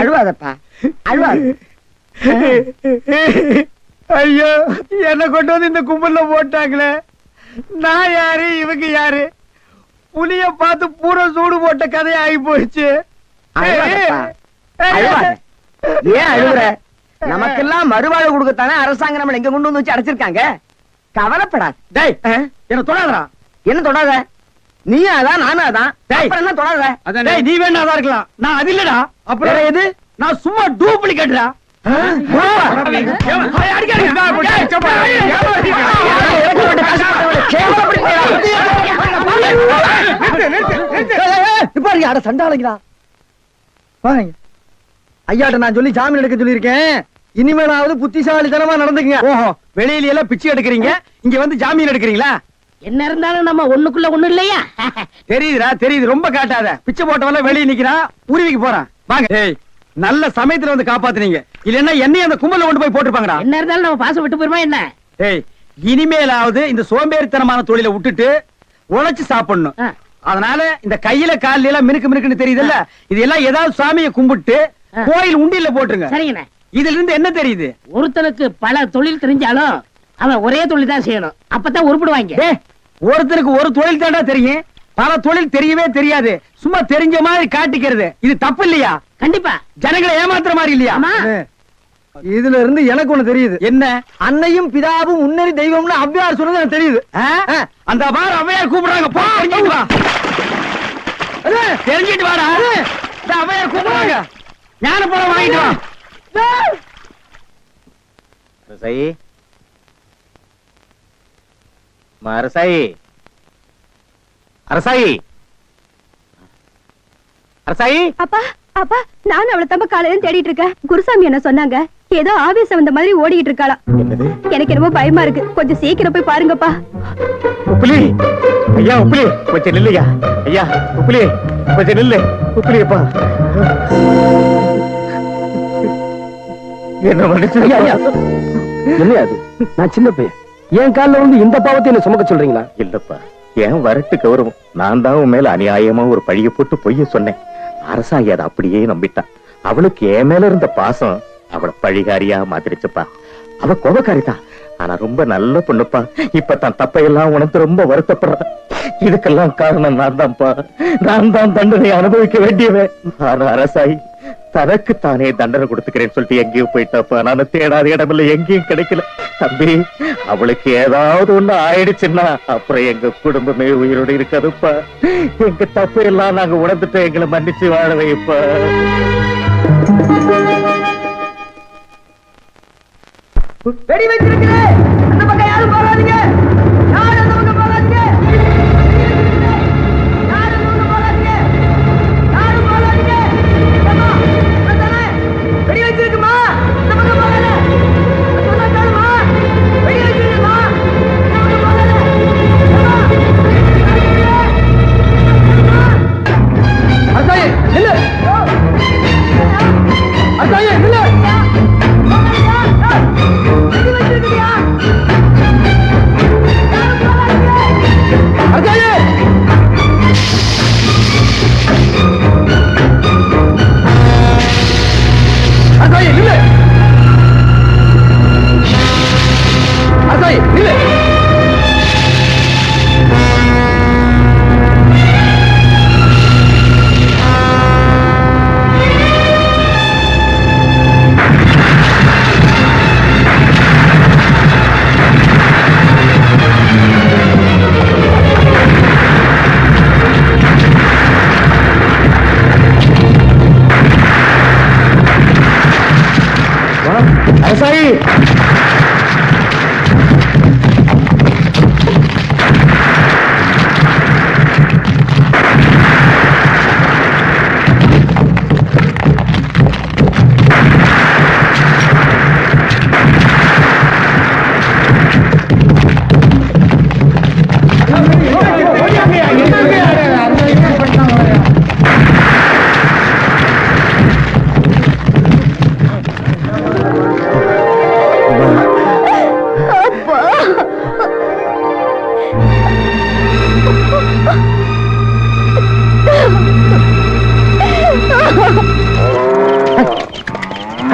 அழுவாதப்பா, அழுவாத. ஐயோ, என்ன கொண்டு வந்து இந்த கும்பல்ல போட்டாங்களே. நான் யாரு, இவங்க யாரு? புலிய பார்த்து பூரா சூடு போட்ட கதையை ஆகி போயிடுச்சு. அழுவாதப்பா, அழுவாத. ஏன் அழுகுற? நமக்கெல்லாம் மறுவாழ்வு கொடுக்கத்தானே அரசாங்கம் நம்மள எங்க கொண்டு வந்து வச்சு அடைச்சிருக்காங்க. கவலைப்படாது. டேய், என்ன தொடாதடா. என்ன தொடாத? நீயும் அதான், நானும் அதான். அப்புறம் என்ன தொடாத? டேய், நீ வேணா அதான் இருக்கலாம், நான் அது இல்லடா. அப்புறம் எது? நான் சும்மா டூப்ளிகேட்டா. சண்டாளங்களா ஐயாட்ட நான் சொல்லி ஜாமீன் எடுக்க சொல்லியிருக்கேன். இனிமேலாவது புத்திசாலித்தனமா நடந்துக்குங்க. ஓஹோ, வெளியில எல்லாம் பிச்சை எடுக்கிறீங்க, இங்க வந்து ஜாமீன் எடுக்கிறீங்களா? என்ன இருந்தாலும் நம்ம ஒண்ணுக்குள்ள ஒண்ணு இல்லையா? தெரியுதுடா, தெரியுது. ரொம்ப காட்டாத. பிச்சை போட்டவெல்லாம் வெளியே நிக்கிறான், உருவிக்கு போறான். வாங்க. ஏய், நல்ல சமயத்துல வந்து காப்பாத்துனீங்க. இல்லன்னா என்னையும் அந்த கும்பல்ல கொண்டு போய் போட்டுருப்பாங்கடா. என்ன இருந்தாலும் நம்ம பாசம் விட்டு போயிருமா என்ன? ஏய், இனிமேலாவது இந்த சோம்பேறித்தனமான தொழிலை விட்டுட்டு உழைச்சு சாப்பிடணும். அதனால இந்த கையில கால்ல எல்லாம் மினுக்கு மினுக்குன்னு தெரியுதுல்ல, இதெல்லாம் ஏதாவது சாமியை கும்பிட்டு கோயில் உண்டியில போட்டுருங்க. சரிங்கண்ணே. இதுல இருந்து என்ன தெரியுது? ஒருத்தனுக்கு பல தொழில் தெரிஞ்சாலும் அவன் ஒரே தொழில் தான் செய்யணும், அப்பதான் உருப்பிடுவாங்க. ஒருத்தருக்கு ஒரு தொழில் தாண்டா தெரியும், பல தொழில் தெரியவே தெரியாது. சும்மா தெரிஞ்ச மாதிரி காட்டிக்கிறது இது தப்பு இல்லையா? கண்டிப்பா. ஜனங்களை ஏமாத்துற மாதிரி இல்லையா? இதுல இருந்து எனக்கு ஒண்ணு தெரியுது. என்ன? அன்னையும் பிதாவும் முன்னறி தெய்வம்னு அவ்வையார் சொன்னது எனக்கு தெரியுது. அந்த பார் அவ்வையார் கூப்பிடுறாங்க, போ, தெரிஞ்சிட்டு வா. தெரிஞ்சிட்டு வாடா. இந்த அவ்வையார் கூப்பிடுறாங்க, ஞான பழம் வாங்கிட்டு வா. அரசாயி, அரசாயி, அரசாயி, அரசாயி. அப்பா, அப்பா, நான் அவளை தம்ப காலையில தேடிட்டு இருக்கேன். குருசாமி என்ன சொன்னாங்க, ஏதோ ஆவேசம் வந்த மாதிரி ஓடிட்டு இருக்காளா. எனக்கு என்னமோ பயமா இருக்கு, கொஞ்சம் சீக்கிரம் போய் பாருங்கப்பா. உப்புலி, ஐயா உப்புலி, கொஞ்சம் நில்லையா. ஐயா உப்புலி, கொஞ்சம் நில்லு. உப்புலியப்பா, என்ன மன்னிச்சு. என்னையா அது? நான் சின்ன பையன், என் காலில் வந்து இந்த பாவத்தை என்ன சுமக்க சொல்றீங்களா? இல்லப்பா, ஏன் வரட்டு கௌரவம். நான் தான் உன் மேல அநியாயமா ஒரு பழிய போட்டு பொய்ய சொன்னேன். அரசாங்கி அதை அப்படியே நம்பிட்டான். அவளுக்கு என் மேல இருந்த பாசம் அவளை பழிகாரியா மாத்திருச்சுப்பா. அவ கோபக்காரிதான், ஆனா ரொம்ப நல்ல பொண்ணுப்பா. இப்ப தான் தப்பையெல்லாம் உனக்கு ரொம்ப வருத்தப்படுற. இதுக்கெல்லாம் காரணம் நான் தான்ப்பா. நான் தான் தண்டனை அனுபவிக்க வேண்டியவன். ஆனா அரசாயி தனக்கு தானே தண்டனை கொடுத்துக்கிறேன்னு சொல்லிட்டு எங்கேயும் போயிட்டாப்பா. நான் தேடாத இடமில்ல, எங்கேயும் கிடைக்கல. தம்பி, அவளுக்கு ஏதாவது ஒண்ணு ஆயிடுச்சுன்னா அப்புறம் எங்க குடும்பமே உயிரோடு இருக்காதுப்பா. எங்க தப்பு எல்லாம் நாங்க உணர்ந்துட்டு எங்களை மன்னிச்சு வாழ வைப்பா. வெடி வச்சிருக்கிறேன், அந்த பக்கம் யாரும் போகாதீங்க. யாரும் அந்த பக்கம் போகாதீங்க. யாரும் அந்த பக்கம் போகாதீங்க. யாரும் போகாதீங்க. அம்மா, அதானே வெடி வச்சிருக்குமா, அந்த பக்கம் போகாத. சொன்னா கேளுமா, வெடி வச்சிருக்குமா, அந்த பக்கம் போகாத. அம்மா, அரசாயே நில்லு. அரசாயே நில்லு.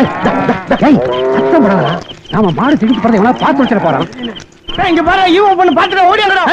சத்தம் போடாதடா. நாம மாடு திடிச்சு போறதை எவ்வளவு பார்த்து வச்சிட போறோம். இங்க பாரு, இவன் பொண்ணு பாத்துட்டு ஓடியாங்கடா.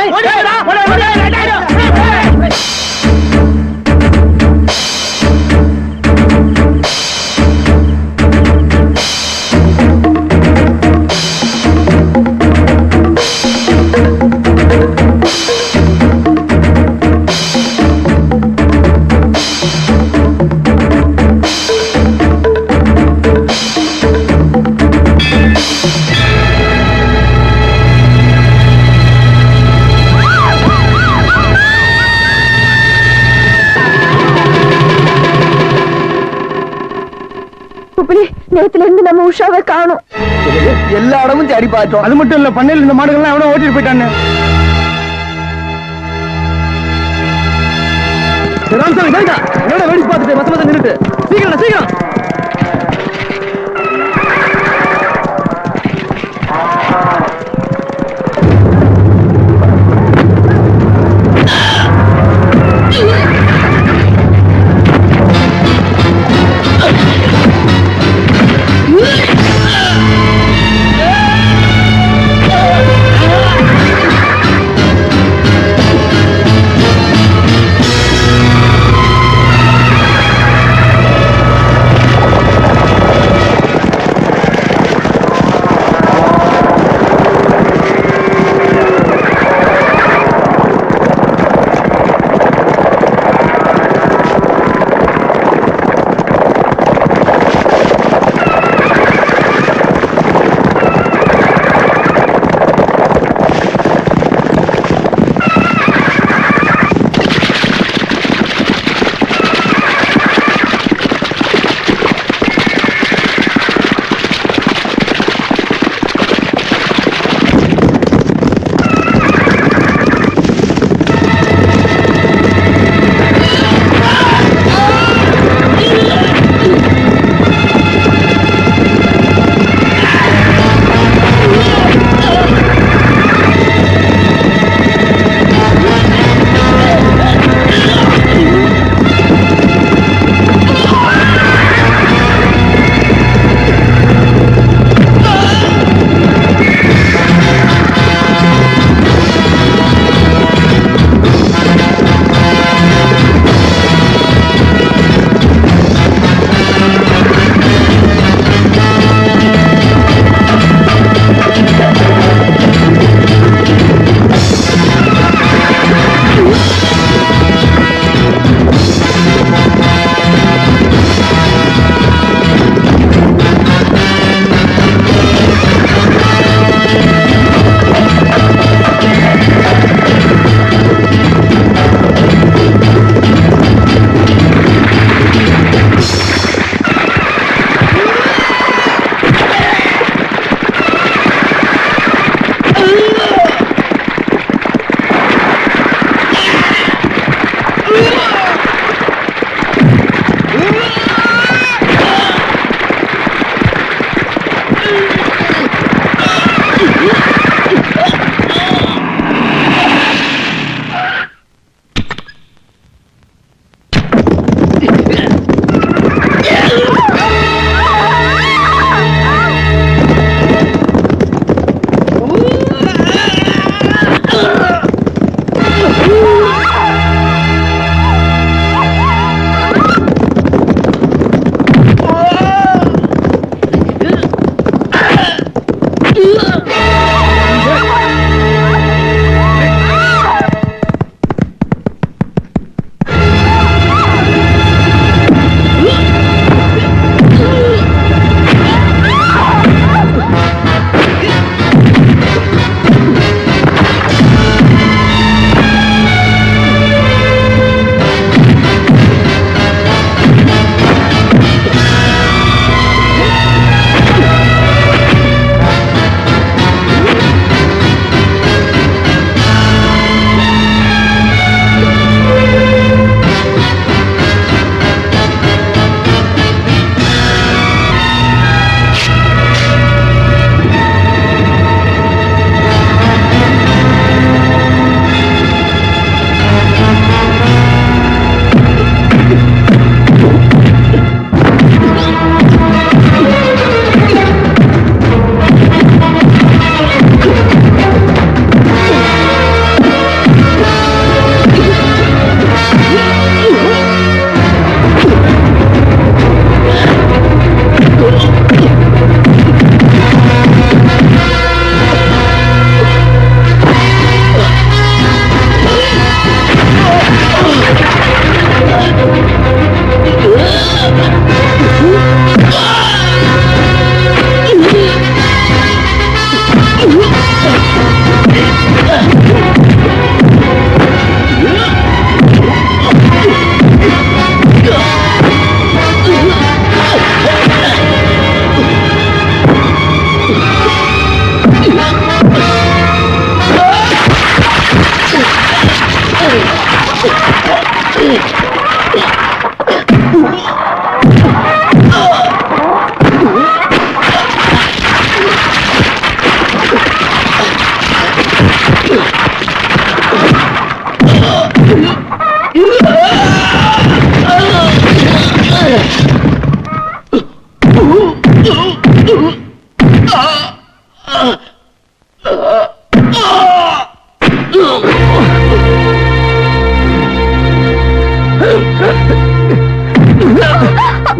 நேத்துல இருந்து நம்ம உஷாவை காணும். எல்லா இடமும் தேடி பார்த்தோம். அது மட்டும் இல்ல, பண்ணையில் இந்த மாடுகள்லாம் எவ்வளவு ஓட்டிட்டு போயிட்டான்னு. வெடிச்சு பார்த்துட்டு மத்த மத்த நின்றுட்டு சீக்கிரம் சீக்கிரம்.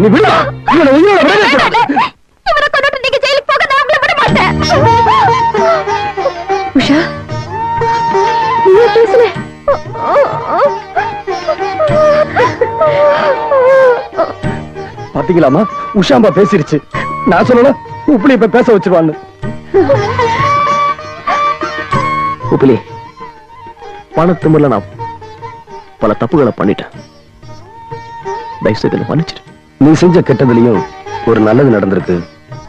நீ விடுமா இவனை உயிரோட விடவே கூடாது. இவரை கொண்டுட்டு நீங்க ஜெயிலுக்கு போக நான் உங்களை விட மாட்டேன். உஷா நீ பேசுற. பாத்தீங்களாமா உஷாம்பா பேசிருச்சு. நான் சொல்லல உப்புலி இப்ப பேச வச்சிருவான்னு. உப்பிலி பணத்துமுள்ள நான் பல தப்புகளை பண்ணிட்டேன். தயவுசெய்து மன்னிச்சிரு. நீ செஞ்ச கெட்டதுலயும் ஒரு நல்லது நடந்திருக்கு.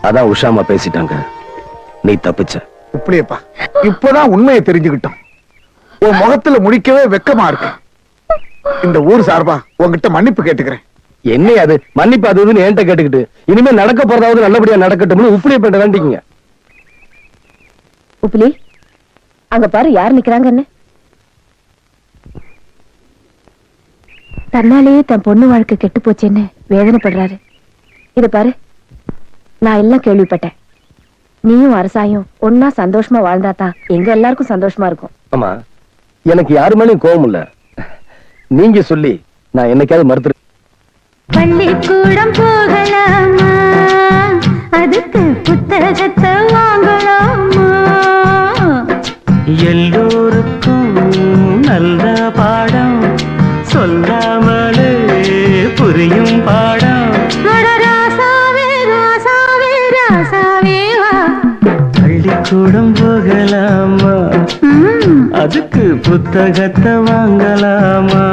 அதான் உஷாமா பேசிட்டாங்க. நீ தப்பிச்ச. இப்படியேப்பா இப்பதான் உண்மையை தெரிஞ்சுக்கிட்டோம். உன் முகத்துல முடிக்கவே வெக்கமா இருக்கு. இந்த ஊர் சார்பா உன்கிட்ட மன்னிப்பு கேட்டுக்கிறேன். என்ன அது மன்னிப்பு அது இதுன்னு என்கிட்ட கேட்டுக்கிட்டு இனிமே நடக்க போறதாவது நல்லபடியா நடக்கட்டும்னு உப்புலியை பண்ண வேண்டிக்கீங்க. உப்புலி அங்க பாரு யார் நிக்கிறாங்கன்னு. தன்னாலேயே தன் பொண்ணு வாழ்க்கை கெட்டு போச்சேன்னு வேதனைப்படுறாரு. இது பாரு நான் எல்லாம் கேள்விப்பட்டேன். நீயும் அரசாயும் ஒன்னா சந்தோஷமா வாழ்ந்தாதான் எங்க எல்லாருக்கும் சந்தோஷமா இருக்கும். ஆமா எனக்கு யாரு மேலயும் கோபம் இல்ல. நீங்க சொல்லி நான் என்னைக்காவது மறுத்து. பள்ளிக்கூடம் போகலாமா, அதுக்கு புத்தகத்தை வாங்கலாமா? எல்லோருக்கும் நல்ல பாடம் சொல்லாமலே புரியும் பாடம். ராசாவே ராசாவே ராசாவே வா. பள்ளிக்கூடம் போகலாமா, அதுக்கு புத்தகத்தை வாங்கலாமா?